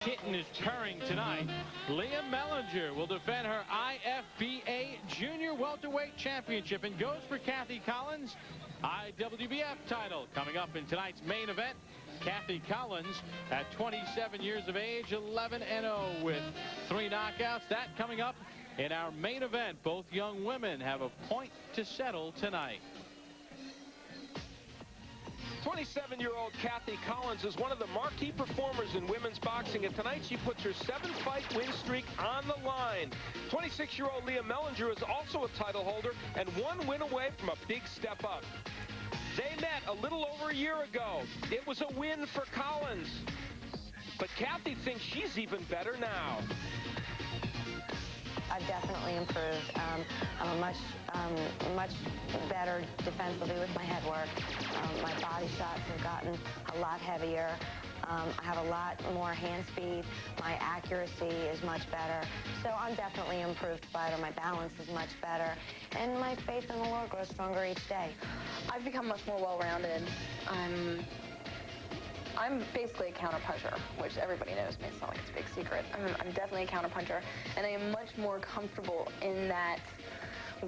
Kitten is purring tonight. Leah Mellinger will defend her IFBA Junior Welterweight Championship and goes for Kathy Collins' iwbf title. Coming up in tonight's main event, Kathy Collins at 27 years of age, 11-0 with 3 knockouts. That coming up in our main event. Both young women have a point to settle tonight. 27-year-old Kathy Collins is one of the marquee performers in women's boxing, and tonight she puts her 7-fight win streak on the line. 26-year-old Leah Mellinger is also a title holder and 1 win away from a big step up. They met a little over a year ago. It was a win for Collins, but Kathy thinks she's even better now. I've definitely improved. I'm a much better defensively with my head work. My body shots have gotten a lot heavier. I have a lot more hand speed. My accuracy is much better. So I'm definitely an improved fighter. My balance is much better. And my faith in the Lord grows stronger each day. I've become much more well-rounded. I'm basically a counterpuncher, which everybody knows may sound like it's a big secret. I'm definitely a counterpuncher, and I am much more comfortable in that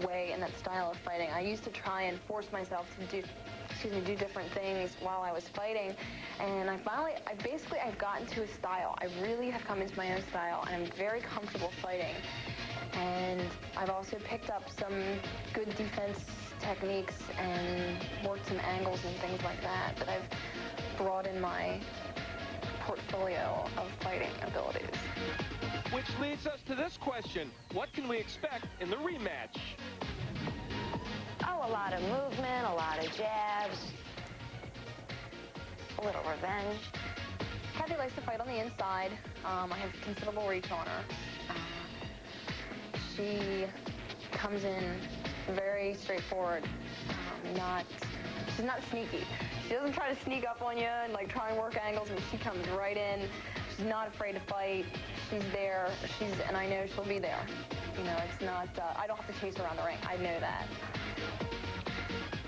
way, in that style of fighting. I used to try and force myself to do different things while I was fighting, and I've gotten to a style. I really have come into my own style, and I'm very comfortable fighting. And I've also picked up some good defense techniques and worked some angles and things like that I've brought in my portfolio of fighting abilities. Which leads us to this question. What can we expect in the rematch? Oh, a lot of movement, a lot of jabs, a little revenge. Kathy likes to fight on the inside. I have considerable reach on her. She comes in very straightforward. She's not sneaky. She doesn't try to sneak up on you and try and work angles, and she comes right in. She's not afraid to fight. She's there. And I know she'll be there. You know, it's not, I don't have to chase her around the ring. I know that.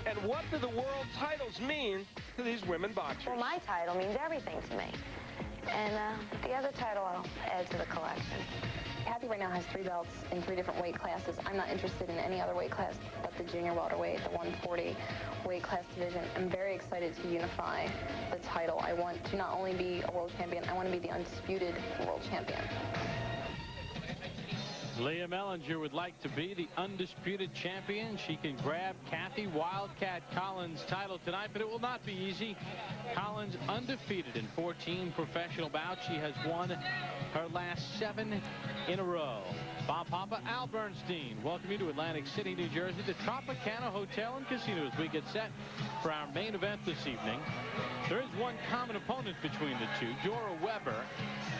And what do the world titles mean to these women boxers? Well, my title means everything to me. And the other title I'll add to the collection. Kathy right now has 3 belts in 3 different weight classes. I'm not interested in any other weight class but the junior welterweight, the 140 weight class division. I'm very excited to unify the title. I want to not only be a world champion, I want to be the undisputed world champion. Leah Mellinger would like to be the undisputed champion. She can grab Kathy Wildcat Collins' title tonight, but it will not be easy. Collins undefeated in 14 professional bouts. She has won her last 7 in a row. Bob Papa, Al Bernstein, welcome you to Atlantic City, New Jersey, the Tropicana Hotel and Casino as we get set for our main event this evening. There is one common opponent between the two, Dora Weber,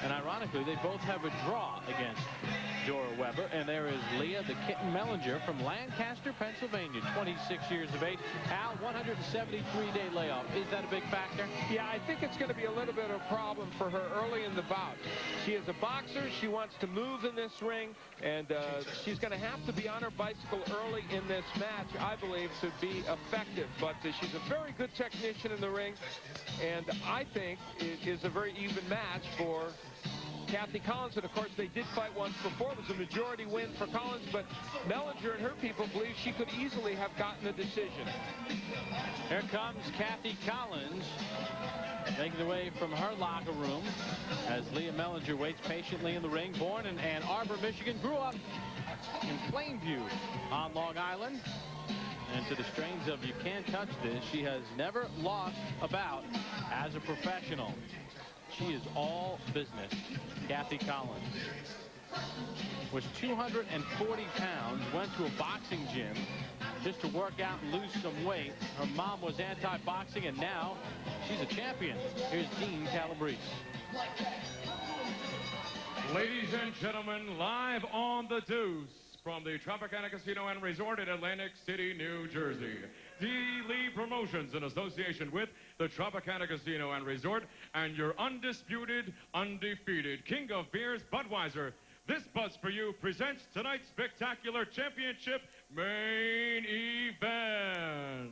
and ironically, they both have a draw against Dora Weber, and there is Leah the Kitten Mellinger from Lancaster, Pennsylvania, 26 years of age. Al, 173-day layoff. Is that a big factor? Yeah, I think it's going to be a little bit of a problem for her early in the bout. She is a boxer. She wants to move in this ring, and she's going to have to be on her bicycle early in this match, I believe, to be effective. But she's a very good technician in the ring, and I think it is a very even match for Kathy Collins. And of course, they did fight once before. It was a majority win for Collins, but Mellinger and her people believe she could easily have gotten a decision. Here comes Kathy Collins, making the way from her locker room as Leah Mellinger waits patiently in the ring. Born in Ann Arbor, Michigan, grew up in Plainview on Long Island. And to the strains of You Can't Touch This, she has never lost a bout as a professional. She is all business. Kathy Collins was 240 pounds, went to a boxing gym just to work out and lose some weight. Her mom was anti-boxing, and now she's a champion. Here's Dean Calabrese. Ladies and gentlemen, live on the Deuce from the Tropicana Casino and Resort in Atlantic City, New Jersey. D. Lee Promotions in association with the Tropicana Casino and Resort and your undisputed, undefeated King of Beers, Budweiser. This Buzz for You presents tonight's spectacular championship main event.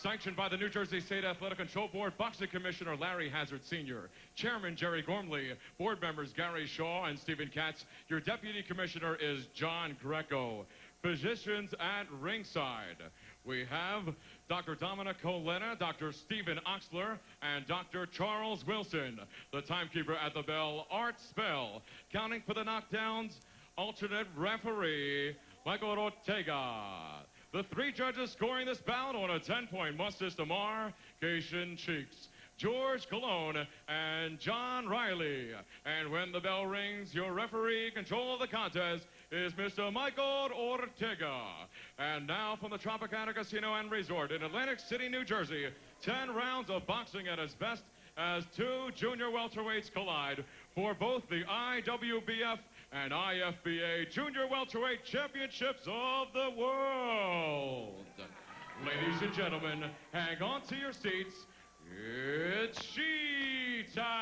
sanctioned by the New Jersey State Athletic Control Board, Boxing Commissioner Larry Hazard Sr., Chairman Jerry Gormley, board members Gary Shaw and Stephen Katz. Your Deputy Commissioner is John Greco. Physicians at ringside, we have Dr. Dominic Colena, Dr. Stephen Oxler, and Dr. Charles Wilson. The timekeeper at the bell, Art Spell. Counting for the knockdowns, alternate referee, Michael Ortega. The three judges scoring this bout on a 10-point must-marcation cheeks, George Colon and John Riley. And when the bell rings, your referee control of the contest is Mr. Michael Ortega. And now from the Tropicana Casino and Resort in Atlantic City, New Jersey, 10 rounds of boxing at its best as two junior welterweights collide for both the IWBF and IFBA Junior Welterweight Championships of the World. Ladies and gentlemen, hang on to your seats. It's she time.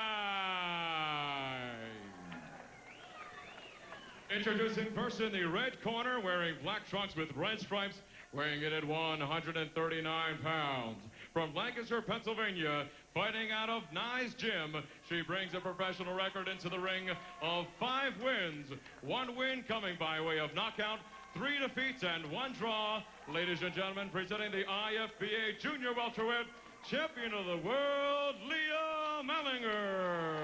Introducing first in the red corner, wearing black trunks with red stripes, weighing in at 139 pounds. From Lancaster, Pennsylvania, fighting out of Nye's Gym, she brings a professional record into the ring of 5 wins. 1 win coming by way of knockout, 3 defeats, and 1 draw. Ladies and gentlemen, presenting the IFBA Junior Welterweight Champion of the World, Leah Mellinger.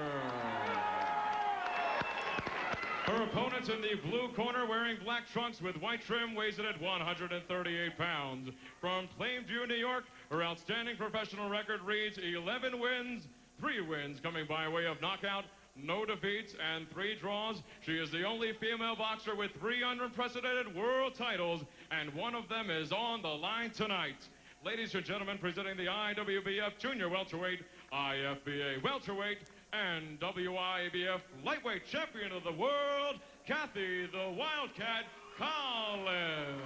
Her opponents in the blue corner, wearing black trunks with white trim, weighs it at 138 pounds. From Plainview, New York, her outstanding professional record reads 11 wins, 3 wins coming by way of knockout, no defeats, and 3 draws. She is the only female boxer with 3 unprecedented world titles, and one of them is on the line tonight. Ladies and gentlemen, presenting the IWBF Junior Welterweight, IFBA Welterweight, and WIBF Lightweight Champion of the World, Kathy the Wildcat Collins.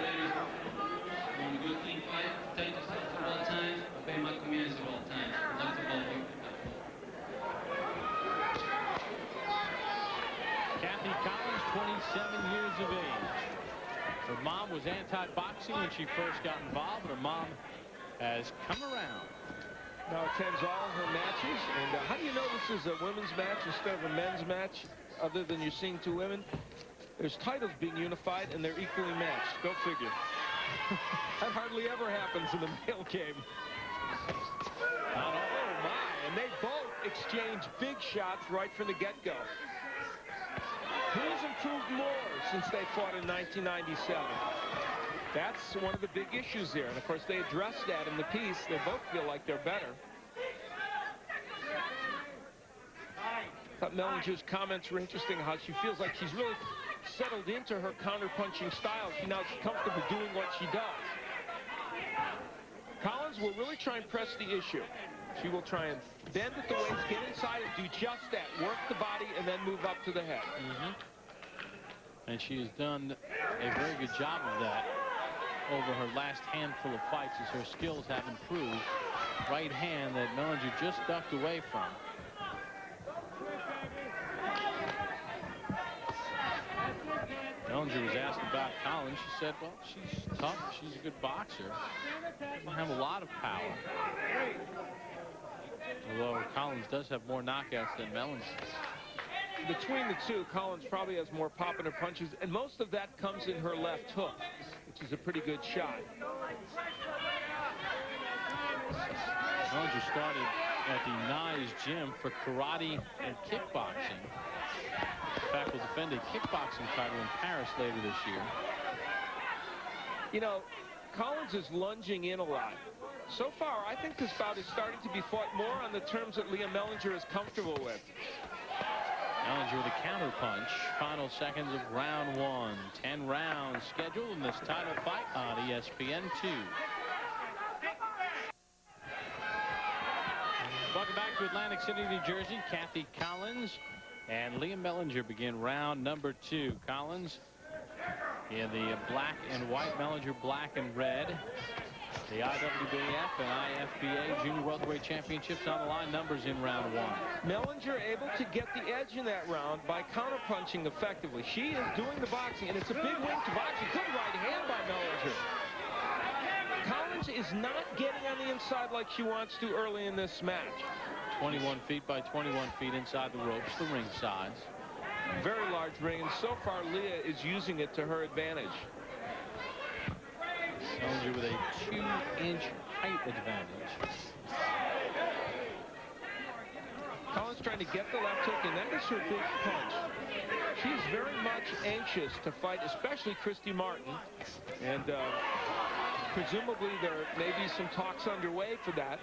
Ladies, you want a good clean fight? Take yourself at all times, obey my commands at all times. Good luck to both of you. Kathy Collins, 27 years of age. Her mom was anti-boxing when she first got involved, but her mom has come around. Now attends all her matches. And how do you know this is a women's match instead of a men's match, other than you're seeing 2 women? There's titles being unified, and they're equally matched. Go figure. That hardly ever happens in the male game. Oh, my. And they both exchange big shots right from the get-go. Who's improved more since they fought in 1997? That's one of the big issues there. And, of course, they addressed that in the piece. They both feel like they're better. I thought Mellinger's comments were interesting, how she feels like she's really settled into her counter-punching style. She's comfortable doing what she does. Collins will really try and press the issue. She will try and bend at the waist, get inside and do just that. Work the body and then move up to the head. And she has done a very good job of that over her last handful of fights as her skills have improved. Right hand that Mellinger just ducked away from. Mellinger was asked about Collins. She said, well, she's tough. She's a good boxer. Doesn't have a lot of power. Although Collins does have more knockouts than Mellinger. Between the two, Collins probably has more pop in her punches, and most of that comes in her left hook, which is a pretty good shot. Mellinger started at the Nye's Gym for karate and kickboxing. In fact, will defend a kickboxing title in Paris later this year. You know, Collins is lunging in a lot. So far, I think this bout is starting to be fought more on the terms that Leah Mellinger is comfortable with. Mellinger with a counter punch. Final seconds of round 1. 10 rounds scheduled in this title fight on ESPN2. Welcome back to Atlantic City, New Jersey. Kathy Collins and Leah Mellinger begin round number 2. Collins in the black and white, Mellinger black and red. The IWBF and IFBA Junior Welterweight Championships on the line. Numbers in round 1. Mellinger able to get the edge in that round by counterpunching effectively. She is doing the boxing, and it's a big win to boxing. Good right hand by Mellinger. Collins is not getting on the inside like she wants to early in this match. 21 feet by 21 feet inside the ropes, the ring size. Very large ring, and so far Leah is using it to her advantage. Mellinger with a 2-inch height advantage. Collins trying to get the left hook, and that is her big punch. She's very much anxious to fight, especially Christy Martin. And presumably there may be some talks underway for that.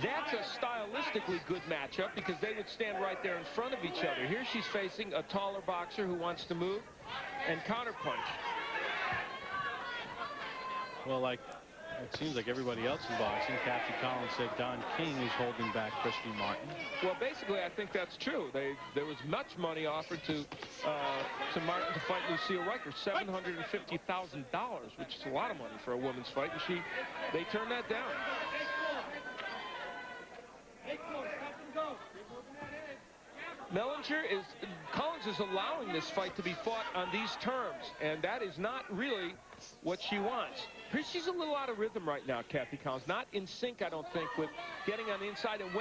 That's a stylistically good matchup because they would stand right there in front of each other. Here she's facing a taller boxer who wants to move and counterpunch. Well, like it seems like everybody else in boxing. Kathy Collins said Don King is holding back Christy Martin. Well, basically, I think that's true. There was much money offered to Martin to fight Lucille Riker, $750,000, which is a lot of money for a women's fight, and they turned that down. Collins is allowing this fight to be fought on these terms, and that is not really what she wants. She's a little out of rhythm right now, Kathy Collins. Not in sync, I don't think, with getting on the inside. And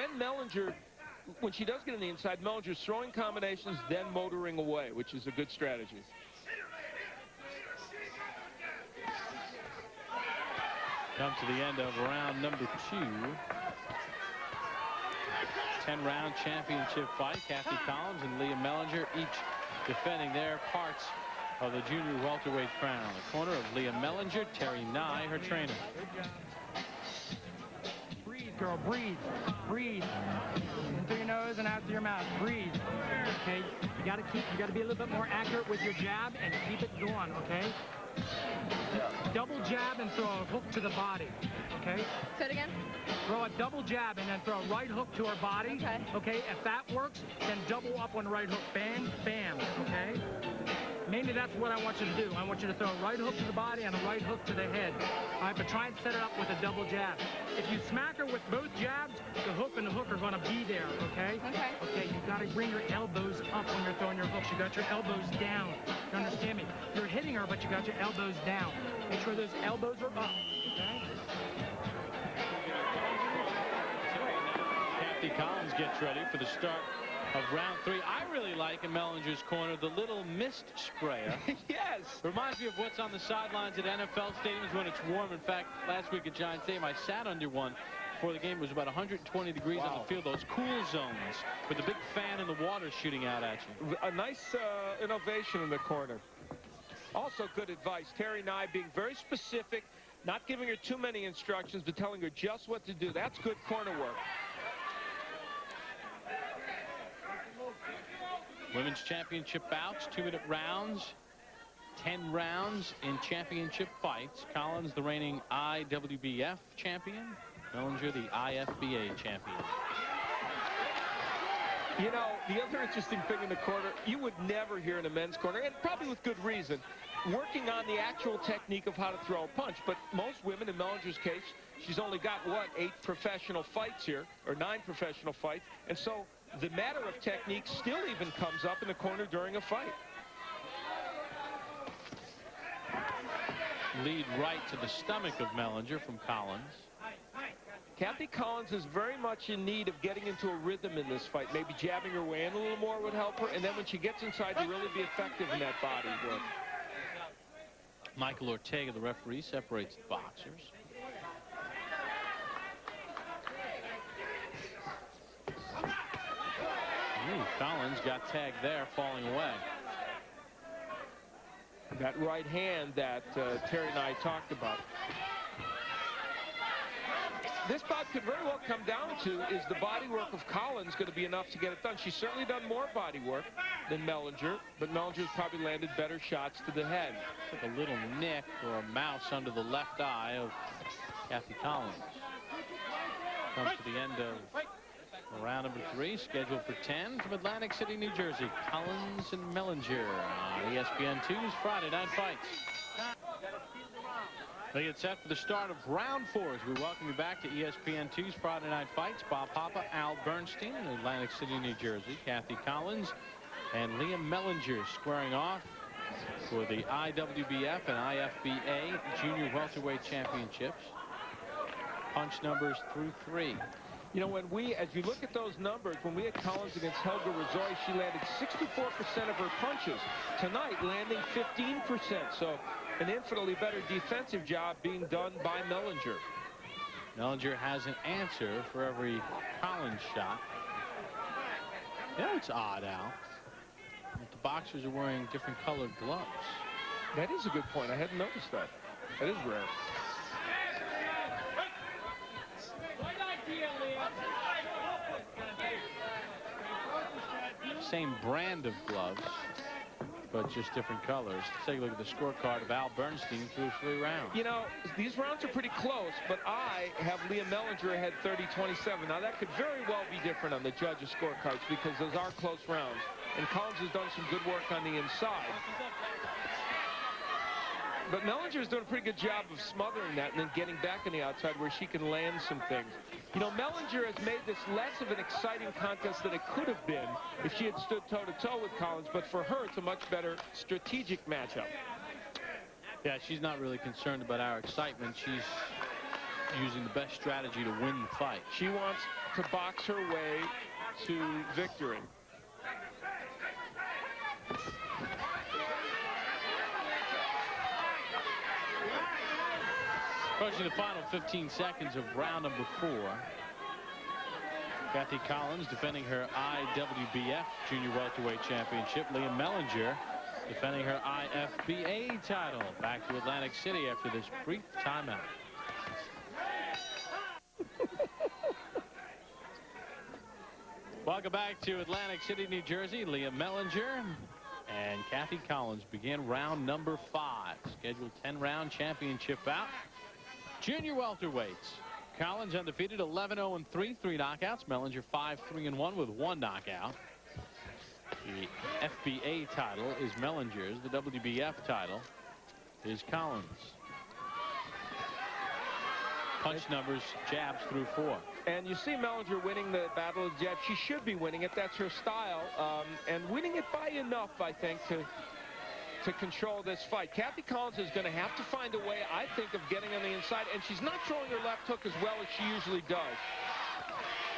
when she does get on the inside, Mellinger's throwing combinations, then motoring away, which is a good strategy. Come to the end of round number 2. 10-round championship fight. Kathy Collins and Leah Mellinger each defending their parts of the junior welterweight crown. The corner of Leah Mellinger, Terry Nye, her trainer. Breathe, girl, breathe, breathe. In through your nose and out through your mouth. Breathe. Okay, you got to be a little bit more accurate with your jab and keep it going. Okay. Double jab and throw a hook to the body. Okay. Say it again. Throw a double jab and then throw a right hook to her body. Okay. Okay. If that works, then double up on the right hook. Bam, bam. Okay. Mainly that's what I want you to do. I want you to throw a right hook to the body and a right hook to the head. All right, but try and set it up with a double jab. If you smack her with both jabs, the hook and the hook are going to be there, okay? Okay. Okay, you've got to bring your elbows up when you're throwing your hooks. You got your elbows down. You understand me? You're hitting her, but you got your elbows down. Make sure those elbows are up, okay? Kathy Collins gets ready for the start of round 3. I really like in Mellinger's corner the little mist sprayer. Yes. Reminds me of what's on the sidelines at NFL stadiums when it's warm. In fact, last week at Giants Stadium, I sat under one before the game. It was about 120 degrees on the field. Those cool zones with the big fan and the water shooting out at you. A nice innovation in the corner. Also good advice. Terry Nye being very specific, not giving her too many instructions, but telling her just what to do. That's good corner work. Women's championship bouts, 2-minute rounds, 10 rounds in championship fights. Collins, the reigning IWBF champion. Mellinger, the IFBA champion. You know, the other interesting thing in the corner, you would never hear in a men's corner, and probably with good reason, working on the actual technique of how to throw a punch. But most women, in Mellinger's case, she's only got, what, 8 professional fights here, or 9 professional fights. And so the matter of technique still even comes up in the corner during a fight. Lead right to the stomach of Mellinger from Collins. Kathy Collins is very much in need of getting into a rhythm in this fight. Maybe jabbing her way in a little more would help her, and then when she gets inside to really be effective in that body work. Michael Ortega, the referee, separates the boxers. Collins got tagged there, falling away. That right hand that Terry and I talked about. This bout could very well come down to, is the body work of Collins going to be enough to get it done? She's certainly done more body work than Mellinger, but Mellinger's probably landed better shots to the head. It's like a little nick or a mouse under the left eye of Kathy Collins. Comes to the end of round number 3, scheduled for 10 from Atlantic City, New Jersey. Collins and Mellinger on ESPN2's Friday Night Fights. They get set for the start of round 4 as we welcome you back to ESPN2's Friday Night Fights. Bob Papa, Al Bernstein in Atlantic City, New Jersey. Kathy Collins and Leah Mellinger squaring off for the IWBF and IFBA Junior Welterweight Championships. Punch numbers through 3. You know, as you look at those numbers, when we had Collins against Helga Razoy, she landed 64% of her punches. Tonight, landing 15%. So an infinitely better defensive job being done by Mellinger. Mellinger has an answer for every Collins shot. You know, it's odd, Al. The boxers are wearing different colored gloves. That is a good point. I hadn't noticed that. That is rare. Same brand of gloves, but just different colors. Let's take a look at the scorecard of Al Bernstein through 3 rounds. You know, these rounds are pretty close, but I have Leah Mellinger ahead 30-27. Now, that could very well be different on the judges' scorecards because those are close rounds. And Collins has done some good work on the inside. But Mellinger is doing a pretty good job of smothering that and then getting back on the outside where she can land some things. You know, Mellinger has made this less of an exciting contest than it could have been if she had stood toe-to-toe with Collins. But for her, it's a much better strategic matchup. Yeah, she's not really concerned about our excitement. She's using the best strategy to win the fight. She wants to box her way to victory. Approaching the final 15 seconds of round number 4. Kathy Collins defending her IWBF Junior Welterweight Championship. Leah Mellinger defending her IFBA title. Back to Atlantic City after this brief timeout. Welcome back to Atlantic City, New Jersey. Leah Mellinger and Kathy Collins begin round number 5. Scheduled 10-round championship bout. Junior welterweights. Collins undefeated, 11-0-3, 3 knockouts. Mellinger 5-3-1 with 1 knockout. The FBA title is Mellinger's. The WBF title is Collins. Punch numbers, jabs through 4. And you see Mellinger winning the battle of jabs. She should be winning it. That's her style. And winning it by enough, I think, to control this fight. Kathy Collins is going to have to find a way, I think, of getting on the inside. And she's not throwing her left hook as well as she usually does.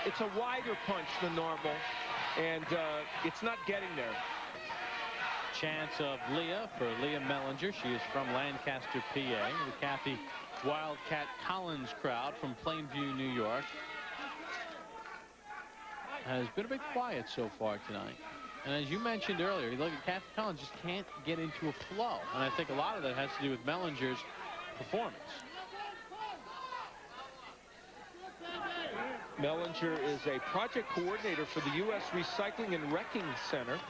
It's a wider punch than normal. And it's not getting there. Chance of Leah for Leah Mellinger. She is from Lancaster, PA. The Kathy Wildcat Collins crowd from Plainview, New York has been a bit quiet so far tonight. And as you mentioned earlier, you look at Kathy Collins just can't get into a flow. And I think a lot of that has to do with Mellinger's performance. Mellinger is a project coordinator for the U.S. Recycling and Wrecking Center.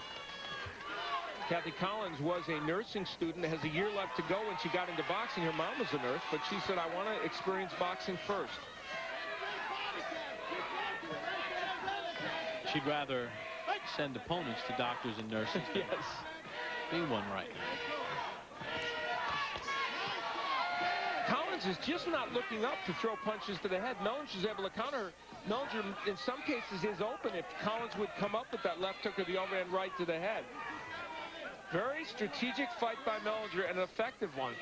Kathy Collins was a nursing student, has a year left to go when she got into boxing. Her mom was a nurse, but she said, I want to experience boxing first. She'd rather send opponents to doctors and nurses. Yes. Be one right now. Collins is just not looking up to throw punches to the head. Mellinger's able to counter. Mellinger, in some cases, is open if Collins would come up with that left hook or the overhand right to the head. Very strategic fight by Mellinger and an effective one.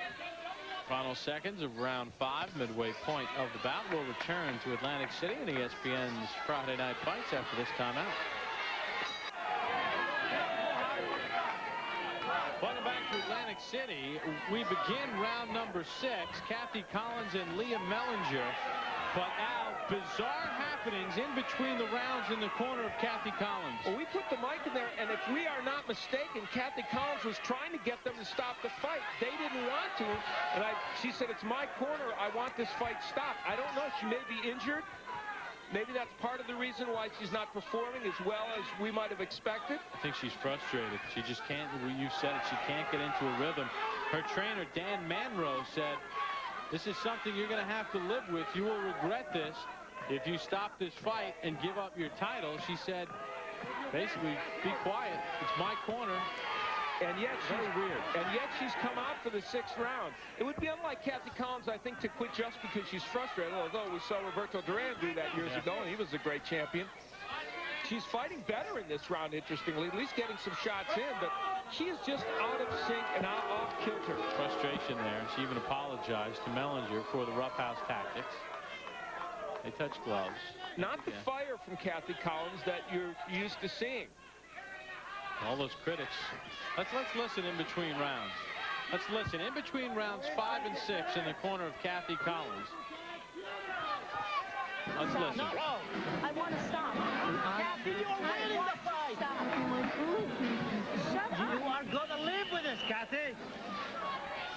Final seconds of round 5, midway point of the bout. Will return to Atlantic City and ESPN's Friday Night Fights after this timeout. Welcome back to Atlantic City. We begin round number 6. Kathy Collins and Leah Mellinger. But Al, bizarre happenings in between the rounds in the corner of Kathy Collins. Well, we put the mic in there, and if we are not mistaken, Kathy Collins was trying to get them to stop the fight. They didn't want to, and she said, it's my corner. I want this fight stopped. I don't know. She may be injured. Maybe that's part of the reason why she's not performing as well as we might have expected. I think she's frustrated. She just can't, you said it, she can't get into a rhythm. Her trainer, Dan Manro, said, this is something you're going to have to live with. You will regret this if you stop this fight and give up your title. She said, basically, be quiet. It's my corner. And yet she's come out for the 6th round. It would be unlike Kathy Collins, I think, to quit just because she's frustrated, although we saw Roberto Duran do that years ago, and he was a great champion. She's fighting better in this round, interestingly, at least getting some shots in, but she is just out of sync and off kilter. Frustration there. She even apologized to Mellinger for the roughhouse tactics. They touch gloves. Not the fire from Kathy Collins that you're used to seeing. All those critics. Let's listen in between rounds. Let's listen in between rounds 5 and 6 in the corner of Kathy Collins. Let's listen. No, I want to stop. Kathy, you're winning the fight. Stop. Shut up. You are going to live with this, Kathy.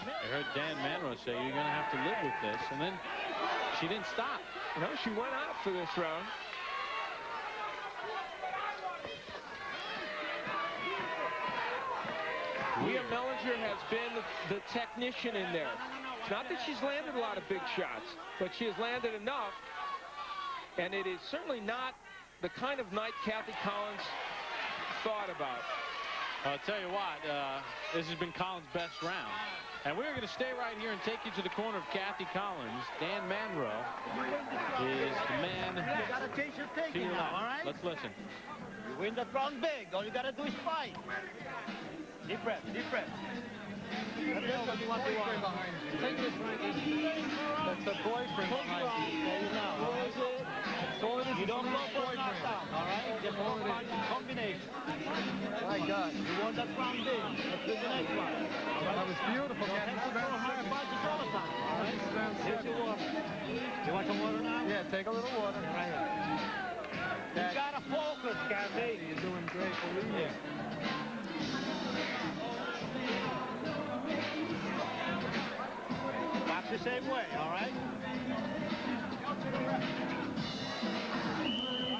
I heard Dan Manro say you're going to have to live with this, and then she didn't stop. No, she went out for this round. Leah Mellinger has been the technician in there. It's not that she's landed a lot of big shots, but she has landed enough. And it is certainly not the kind of night Kathy Collins thought about. I'll tell you what, this has been Collins' best round. And we're going to stay right here and take you to the corner of Kathy Collins. Dan Manro is the man You got to change your to thinking your now, left. all right? Let's listen. You win that round big. All you got to do is fight. Deep breath, deep breath. That's what you want to watch. Take this, Frankie. That's the boyfriend behind you. There you know. You don't go for a knockdown, all right? Just one combination. My God. You want that round big. Let's do the next one. That was beautiful. Don't have to throw hard punches all the time, all right? Here's your water. You want some water now? Yeah, take a little water. Right here. You gotta focus, Kathy. You're doing great, believe me. Back the same way, all right?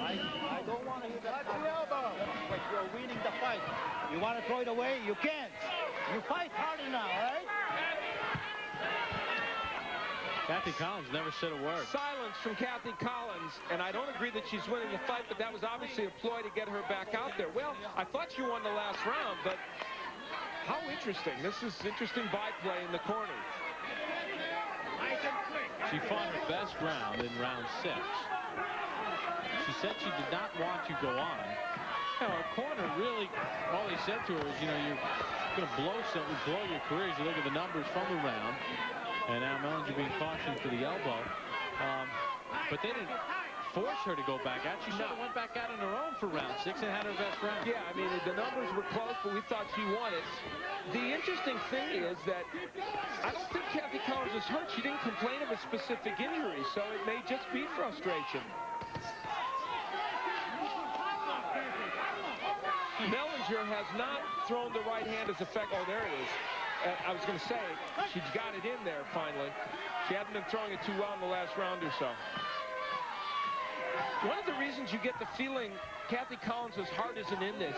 I don't want to hit that. Touch the elbow. But you're winning the fight. You want to throw it away? You can't. You fight harder now, all right? Kathy Collins never said a word. Silence from Kathy Collins, and I don't agree that she's winning the fight, but that was obviously a ploy to get her back out there. Well, I thought she won the last round, but how interesting. This is interesting byplay in the corner. She fought her best round in round 6. She said she did not want to go on. You know, her corner really, all they said to her is, you know, you're going to blow something, blow your career as you look at the numbers from the round. And now Mellinger being cautioned for the elbow. But they didn't force her to go back out. She sort of went back out on her own for round 6 and had her best round. Yeah, I mean, the numbers were close, but we thought she won it. The interesting thing is that I don't think Kathy Collins is hurt. She didn't complain of a specific injury, so it may just be frustration. Mellinger has not thrown the right hand as effective. Oh, there it is. I was going to say, she's got it in there finally. She hadn't been throwing it too well in the last round or so. One of the reasons you get the feeling Kathy Collins' heart isn't in this,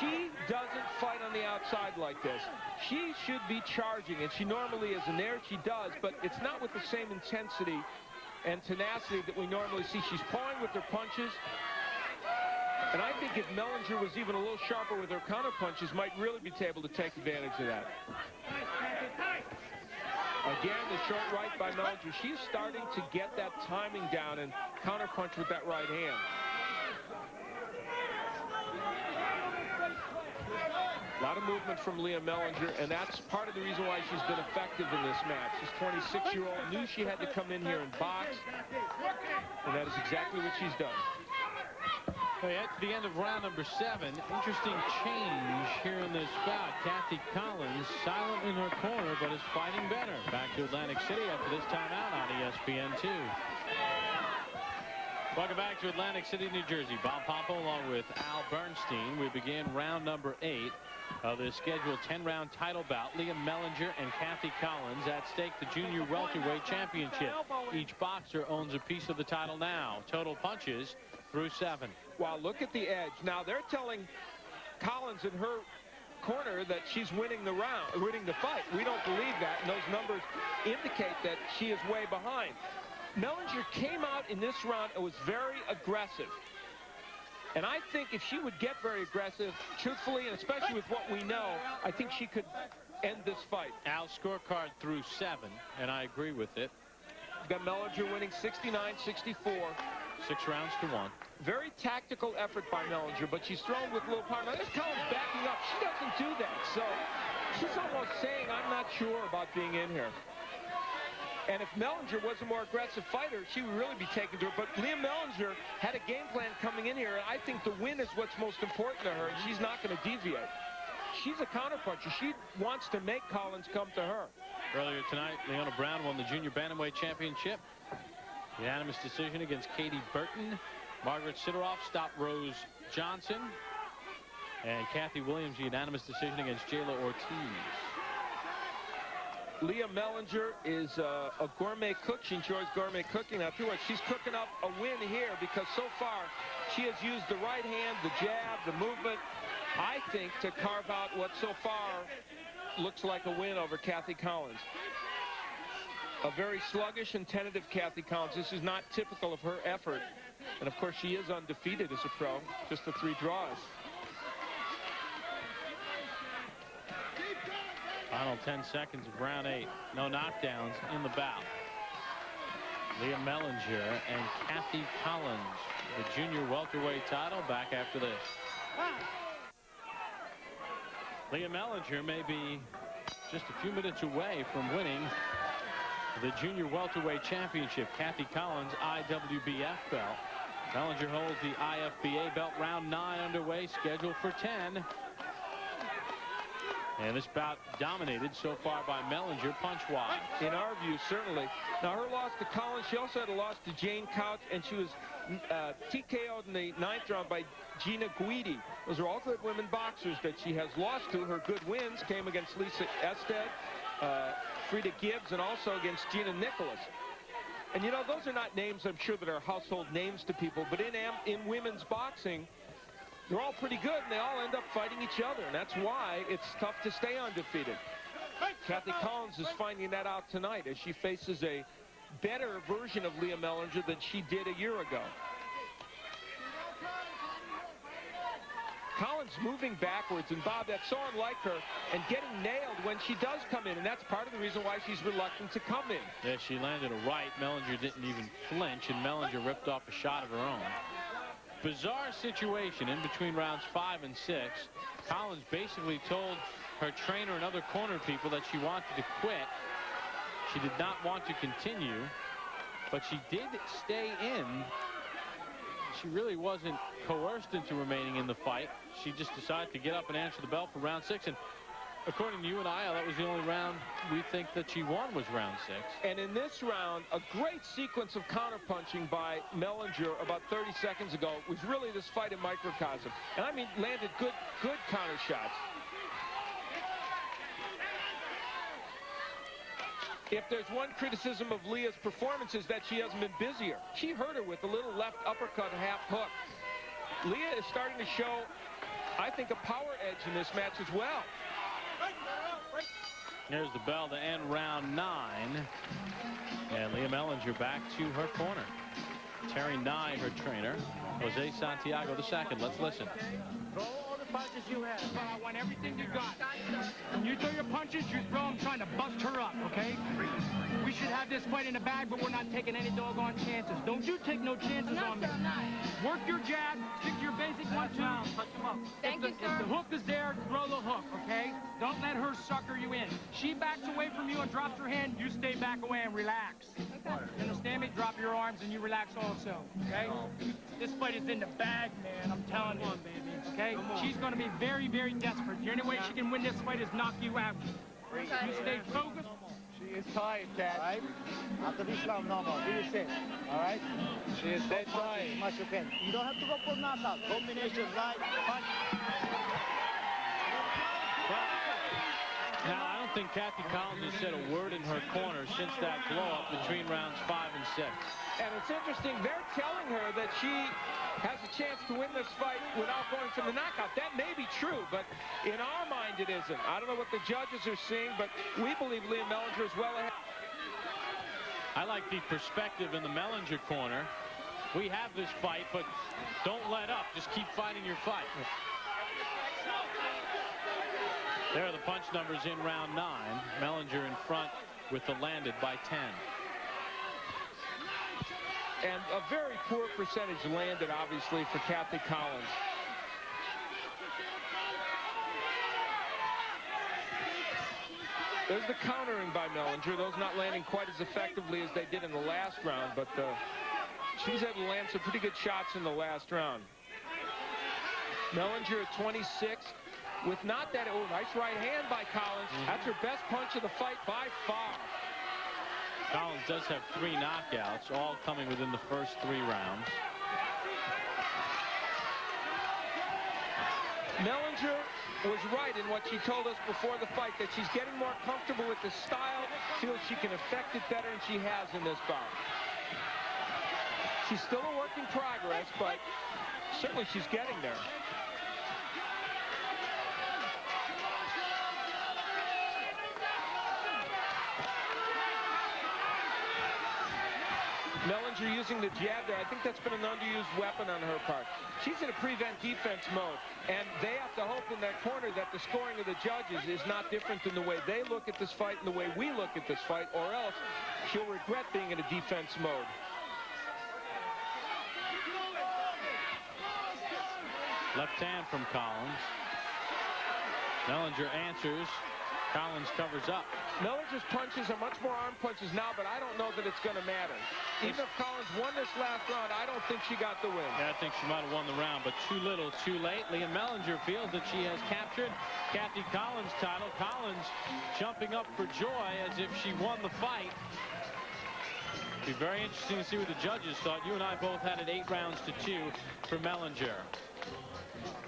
she doesn't fight on the outside like this. She should be charging, and she normally is, and there she does, but it's not with the same intensity and tenacity that we normally see. She's pawing with her punches, and I think if Mellinger was even a little sharper with her counter punches, might really be able to take advantage of that. Again, the short right by Mellinger. She's starting to get that timing down and counterpunch with that right hand. A lot of movement from Leah Mellinger, and that's part of the reason why she's been effective in this match. This 26-year-old knew she had to come in here and box, and that is exactly what she's done. At the end of round number 7, interesting change here in this bout. Kathy Collins silent in her corner, but is fighting better. Back to Atlantic City after this timeout on ESPN2. Welcome back to Atlantic City, New Jersey. Bob Pompo along with Al Bernstein. We begin round number 8 of the scheduled 10-round title bout. Leah Mellinger and Kathy Collins at stake the junior welterweight championship. Each boxer owns a piece of the title now. Total punches through 7. Wow, look at the edge. Now they're telling Collins in her corner that she's winning the round, winning the fight. We don't believe that, and those numbers indicate that she is way behind. Mellinger came out in this round and was very aggressive. And I think if she would get very aggressive, truthfully, and especially with what we know, I think she could end this fight. Al's scorecard through 7, and I agree with it. We've got Mellinger winning 69-64. 6 rounds to 1. Very tactical effort by Mellinger, but she's thrown with a little power. Now, this Collins backing up. She doesn't do that. So she's almost saying, I'm not sure about being in here. And if Mellinger was a more aggressive fighter, she would really be taken to her. But Leah Mellinger had a game plan coming in here, and I think the win is what's most important to her, and she's not going to deviate. She's a counterpuncher. She wants to make Collins come to her. Earlier tonight, Leona Brown won the junior bantamweight championship. Unanimous decision against Katie Burton. Margaret Sidoroff stopped Rose Johnson. And Kathy Williams, unanimous decision against Jayla Ortiz. Leah Mellinger is a gourmet cook. She enjoys gourmet cooking. Now, too, she's cooking up a win here because so far she has used the right hand, the jab, the movement, I think, to carve out what so far looks like a win over Kathy Collins. A very sluggish and tentative Kathy Collins. This is not typical of her effort. And, of course, she is undefeated as a pro, just the 3 draws. Final 10 seconds of round 8. No knockdowns in the bout. Leah Mellinger and Kathy Collins, the junior welterweight title, back after this. Leah Mellinger may be just a few minutes away from winning the junior welterweight championship. Kathy Collins, IWBF belt. Mellinger holds the IFBA belt. Round 9 underway, scheduled for 10. And this bout dominated so far by Mellinger punch-wise. In our view, certainly. Now, her loss to Collins, she also had a loss to Jane Couch, and she was TKO'd in the 9th round by Gina Guidi. Those are all good women boxers that she has lost to. Her good wins came against Lisa Ested, Frida Gibbs, and also against Gina Nicholas. And, you know, those are not names, I'm sure, that are household names to people, but in women's boxing, they're all pretty good, and they all end up fighting each other, and that's why it's tough to stay undefeated. Kathy Collins is finding that out tonight as she faces a better version of Leah Mellinger than she did a year ago. Collins moving backwards, and Bob, that's so unlike her, and getting nailed when she does come in, and that's part of the reason why she's reluctant to come in. Yeah, she landed a right. Mellinger didn't even flinch, and Mellinger ripped off a shot of her own. Bizarre situation in between rounds 5 and 6. Collins basically told her trainer and other corner people that she wanted to quit. She did not want to continue, but she did stay in. She really wasn't coerced into remaining in the fight. She just decided to get up and answer the bell for round 6. And according to you and I, that was the only round we think that she won was round 6. And in this round, a great sequence of counterpunching by Mellinger about 30 seconds ago was really this fight in microcosm. And I mean, landed good counter shots. If there's one criticism of Leah's performance is that she hasn't been busier. She hurt her with a little left uppercut half hook. Leah is starting to show, I think, a power edge in this match as well. There's the bell to end round 9. And Leah Mellinger back to her corner. Terry Nye, her trainer. Jose Santiago II. Let's listen. Throw all the punches you have. I want everything you got. When you throw your punches, you throw them trying to bust her up, okay? We should have this fight in the bag, but we're not taking any doggone chances. Don't you take no chances on me. Work your jab, stick to your basic 1-2. Touch him up. Thank you, sir. If the hook is there, throw the hook, okay? Don't let her sucker you in. She backs away from you and drops her hand, you stay back away and relax. Okay. You understand me? Drop your arms and you relax also, okay? This fight is in the bag, man. I'm telling you, baby. Okay? She's going to be very, very desperate. The only way she can win this fight is knock you out. Okay. You stay focused. She is tired, Cat. All right? After this round, normal. Be the same. All right? She is dead tired. As much you can. You don't have to go for knockout. Combination, right? Punch. Now, I don't think Kathy Collins has said a word in her corner since that blow-up between rounds 5 and 6. And it's interesting, they're telling her that she has a chance to win this fight without going for the knockout. That may be true, but in our mind it isn't. I don't know what the judges are seeing, but we believe Leah Mellinger is well ahead. I like the perspective in the Mellinger corner. we have this fight, but don't let up. Just keep fighting your fight. There are the punch numbers in round 9. Mellinger in front with the landed by 10. And a very poor percentage landed, obviously, for Kathy Collins. There's the countering by Mellinger. Those not landing quite as effectively as they did in the last round, but she was able to land some pretty good shots in the last round. Mellinger at 26 with not that, oh, nice right hand by Collins. That's her best punch of the fight by far. Collins does have 3 knockouts, all coming within the first 3 rounds. Mellinger was right in what she told us before the fight, that she's getting more comfortable with the style, feels she can affect it better than she has in this bout. She's still a work in progress, but certainly she's getting there. Mellinger using the jab there. I think that's been an underused weapon on her part. She's in a prevent defense mode, and they have to hope in that corner that the scoring of the judges is not different than the way they look at this fight and the way we look at this fight, or else she'll regret being in a defense mode. Left hand from Collins. Mellinger answers. Collins covers up. Mellinger's punches are much more arm punches now, but I don't know that it's going to matter. Even if Collins won this last round, I don't think she got the win. Yeah, I think she might have won the round, but too little, too late. Leah Mellinger feels that she has captured Kathy Collins' title. Collins jumping up for joy as if she won the fight. Be very interesting to see what the judges thought. You and I both had it 8 rounds to 2 for Mellinger.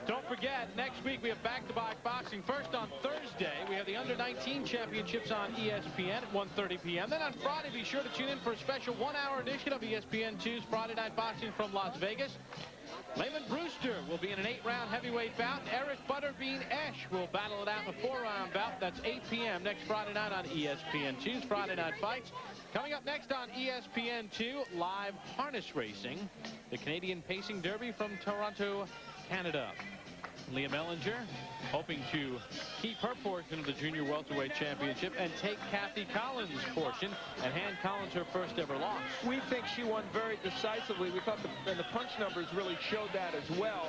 Don't forget, next week we have back-to-back boxing. First on Thursday, we have the Under-19 Championships on ESPN at 1:30 p.m. Then on Friday, be sure to tune in for a special 1-hour edition of ESPN2's Friday Night Boxing from Las Vegas. Layman Brewster will be in an 8-round heavyweight bout. Eric Butterbean Esch will battle it out in a 4-round bout. That's 8 p.m. next Friday night on ESPN2's Friday Night Fights. Coming up next on ESPN2, live harness racing. The Canadian Pacing Derby from Toronto, Canada. Leah Mellinger hoping to keep her portion of the Junior Welterweight Championship and take Kathy Collins' portion and hand Collins her first ever loss. We think she won very decisively. We thought the punch numbers really showed that as well.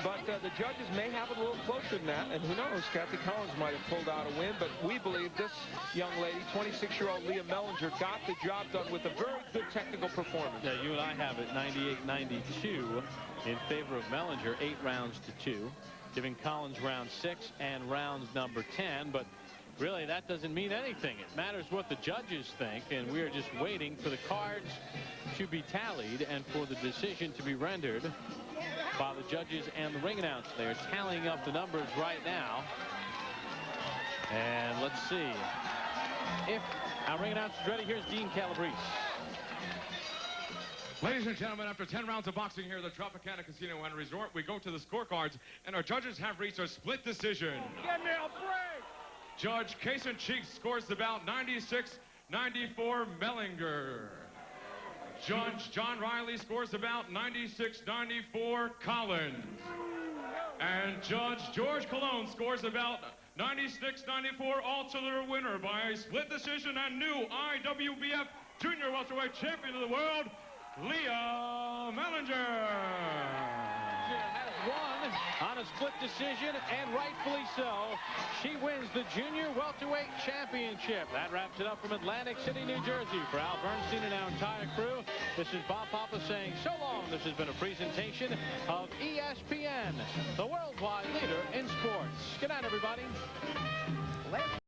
But the judges may have it a little closer than that, and who knows, Kathy Collins might have pulled out a win, but we believe this young lady, 26-year-old Leah Mellinger, got the job done with a very good technical performance. Yeah, you and I have it 98-92 in favor of Mellinger, 8 rounds to 2, giving Collins round 6 and rounds number 10, but really that doesn't mean anything. It matters what the judges think, and we are just waiting for the cards to be tallied and for the decision to be rendered by the judges and the ring announcer. They are tallying up the numbers right now. And let's see if our ring announcer is ready. Here's Dean Calabrese. Ladies and gentlemen, after 10 rounds of boxing here at the Tropicana Casino and Resort, we go to the scorecards, and our judges have reached a split decision. Give me a break! Judge Kason Cheeks scores the bout 96-94 Mellinger. Judge John Riley scores the bout 96-94 Collins. And Judge George Colon scores the bout 96-94, altogether winner by a split decision and new IWBF Junior Welterweight Champion of the World, Leah Mellinger. Has won on a split decision, and rightfully so. She wins the Junior Welterweight Championship. That wraps it up from Atlantic City, New Jersey. For Al Bernstein and our entire crew, this is Bob Papa saying so long. This has been a presentation of ESPN, the worldwide leader in sports. Good night, everybody.